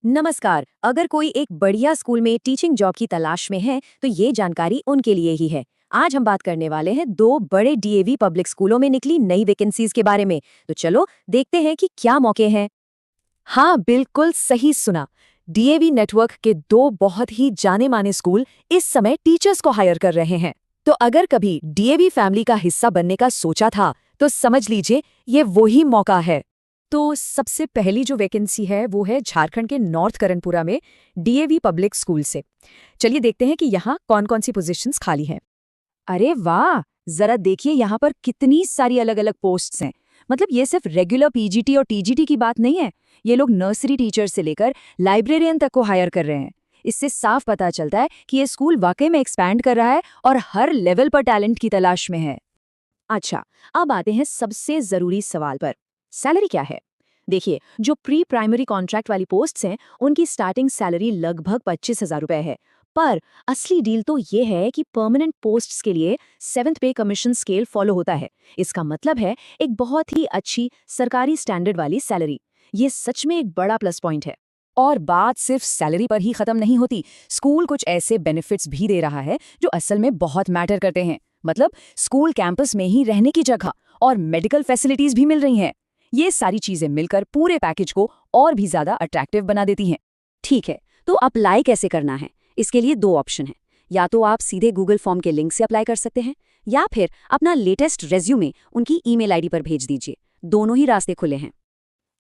नमस्कार। अगर कोई एक बढ़िया स्कूल में टीचिंग जॉब की तलाश में है तो ये जानकारी उनके लिए ही है। आज हम बात करने वाले हैं दो बड़े डीएवी पब्लिक स्कूलों में निकली नई वैकेंसीज के बारे में। तो चलो देखते हैं कि क्या मौके हैं। हाँ, बिल्कुल सही सुना। डीएवी नेटवर्क के दो बहुत ही जाने माने स्कूल इस समय टीचर्स को हायर कर रहे हैं। तो अगर कभी डीएवी फैमिली का हिस्सा बनने का सोचा था तो समझ लीजिए ये वही मौका है। तो सबसे पहली जो वैकेंसी है वो है झारखंड के नॉर्थ करणपुरा में डीएवी पब्लिक स्कूल से। चलिए देखते हैं कि यहाँ कौन कौन सी पोजीशंस खाली हैं। अरे वाह, जरा देखिए यहाँ पर कितनी सारी अलग अलग पोस्ट्स हैं। मतलब ये सिर्फ रेगुलर पीजीटी और टीजीटी की बात नहीं है। ये लोग नर्सरी टीचर से लेकर लाइब्रेरियन तक को हायर कर रहे हैं। इससे साफ पता चलता है कि ये स्कूल वाकई में एक्सपैंड कर रहा है और हर लेवल पर टैलेंट की तलाश में है। अच्छा, अब आते हैं सबसे जरूरी सवाल पर। सैलरी क्या है? देखिए, जो प्री प्राइमरी कॉन्ट्रैक्ट वाली पोस्ट्स हैं उनकी स्टार्टिंग सैलरी लगभग 25,000 रुपए है। पर असली डील तो ये है कि परमानेंट पोस्ट्स के लिए 7th पे कमीशन स्केल फॉलो होता है। इसका मतलब है एक बहुत ही अच्छी सरकारी स्टैंडर्ड वाली सैलरी। ये सच में एक बड़ा प्लस पॉइंट है। और बात सिर्फ सैलरी पर ही खत्म नहीं होती। स्कूल कुछ ऐसे बेनिफिट्स भी दे रहा है जो असल में बहुत मैटर करते हैं। मतलब स्कूल कैंपस में ही रहने की जगह और मेडिकल फैसिलिटीज भी मिल रही हैं। ये सारी चीजें मिलकर पूरे पैकेज को और भी ज्यादा अट्रैक्टिव बना देती हैं। ठीक है, तो अप्लाई कैसे करना है? इसके लिए दो ऑप्शन हैं। या तो आप सीधे गूगल फॉर्म के लिंक से अप्लाई कर सकते हैं या फिर अपना लेटेस्ट रेज्यूमे उनकी ईमेल आईडी पर भेज दीजिए। दोनों ही रास्ते खुले हैं।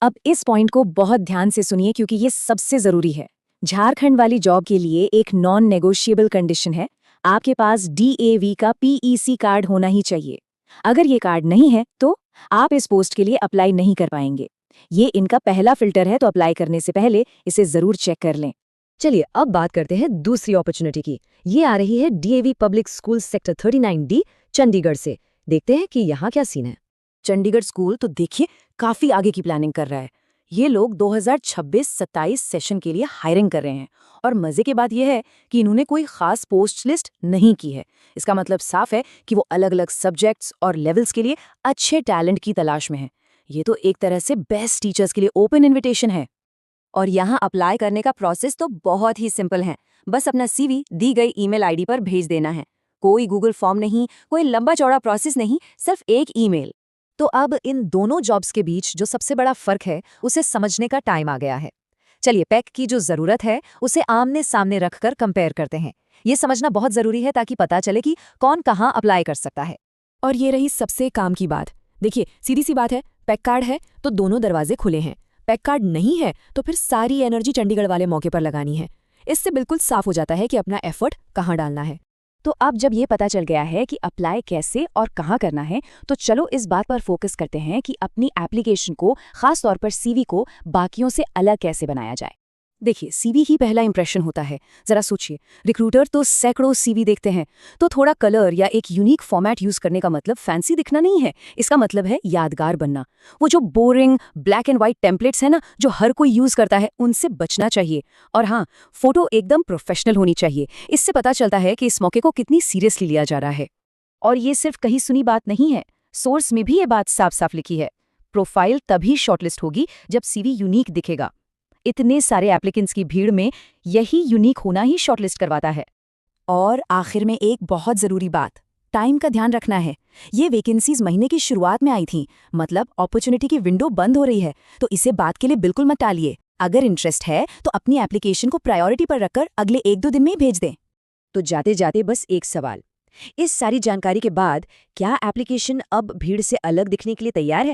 अब इस पॉइंट को बहुत ध्यान से सुनिए क्योंकि ये सबसे जरूरी है। झारखंड वाली जॉब के लिए एक नॉन नेगोशिएबल कंडीशन है। आपके पास डीएवी का पीईसी कार्ड होना ही चाहिए। अगर ये कार्ड नहीं है तो आप इस पोस्ट के लिए अप्लाई नहीं कर पाएंगे। ये इनका पहला फिल्टर है, तो अप्लाई करने से पहले इसे जरूर चेक कर लें। चलिए अब बात करते हैं दूसरी अपॉर्चुनिटी की। ये आ रही है DAV public school sector 39D Chandigarh से। देखते हैं कि यहाँ क्या सीन है। चंडीगढ़ स्कूल तो देखिए काफी आगे की प्लानिंग कर रहा है। ये लोग 2026-27 सेशन के लिए हायरिंग कर रहे हैं। और मजे की बात यह है कि इन्होंने कोई खास पोस्ट लिस्ट नहीं की है। इसका मतलब साफ है कि वो अलग अलग सब्जेक्ट्स और लेवल्स के लिए अच्छे टैलेंट की तलाश में है। ये तो एक तरह से बेस्ट टीचर्स के लिए ओपन इनविटेशन है। और यहाँ अप्लाई करने का प्रोसेस तो बहुत ही सिंपल है। बस अपना सीवी दी गई ईमेल आईडी पर भेज देना है। कोई गूगल फॉर्म नहीं, कोई लंबा चौड़ा प्रोसेस नहीं, सिर्फ एक ईमेल। तो अब इन दोनों जॉब्स के बीच जो सबसे बड़ा फर्क है उसे समझने का टाइम आ गया है। चलिए पैक की जो जरूरत है उसे आमने सामने रखकर कंपेयर करते हैं। ये समझना बहुत जरूरी है ताकि पता चले कि कौन कहाँ अप्लाई कर सकता है। और ये रही सबसे काम की बात। देखिए सीधी सी बात है, पैक कार्ड है तो दोनों दरवाजे खुले हैं। पैक कार्ड नहीं है तो फिर सारी एनर्जी चंडीगढ़ वाले मौके पर लगानी है। इससे बिल्कुल साफ हो जाता है कि अपना एफर्ट कहाँ डालना है। तो अब जब ये पता चल गया है कि अप्लाई कैसे और कहाँ करना है, तो चलो इस बात पर फोकस करते हैं कि अपनी एप्लीकेशन को, खास तौर पर सीवी को बाकियों से अलग कैसे बनाया जाए। देखिए, सीवी ही पहला इंप्रेशन होता है। जरा सोचिए, रिक्रूटर तो सैकड़ों सीवी देखते हैं, तो थोड़ा कलर या एक यूनिक फॉर्मेट यूज करने का मतलब फैंसी दिखना नहीं है। इसका मतलब है यादगार बनना। वो जो boring black and white templates है ना, जो हर कोई यूज करता है, उनसे बचना चाहिए। और हाँ, फोटो एकदम प्रोफेशनल होनी चाहिए। इससे पता चलता है कि इस मौके को कितनी सीरियसली लिया जा रहा है। और ये सिर्फ कहीं सुनी बात नहीं है, सोर्स में भी ये बात साफ साफ लिखी है। प्रोफाइल तभी शॉर्टलिस्ट होगी जब सीवी यूनिक दिखेगा। इतने सारे एप्लीकेंट्स की भीड़ में यही यूनिक होना ही शॉर्टलिस्ट करवाता है। और आखिर में एक बहुत जरूरी बात, टाइम का ध्यान रखना है। ये वैकेंसीज महीने की शुरुआत में आई थी, मतलब अपॉर्चुनिटी की विंडो बंद हो रही है। तो इसे बात के लिए बिल्कुल मत टालिए। अगर इंटरेस्ट है तो अपनी एप्लीकेशन को प्रायोरिटी पर रखकर अगले 1-2 दिन में ही भेज दें। तो जाते जाते बस एक सवाल, इस सारी जानकारी के बाद क्या एप्लीकेशन अब भीड़ से अलग दिखने के लिए तैयार है?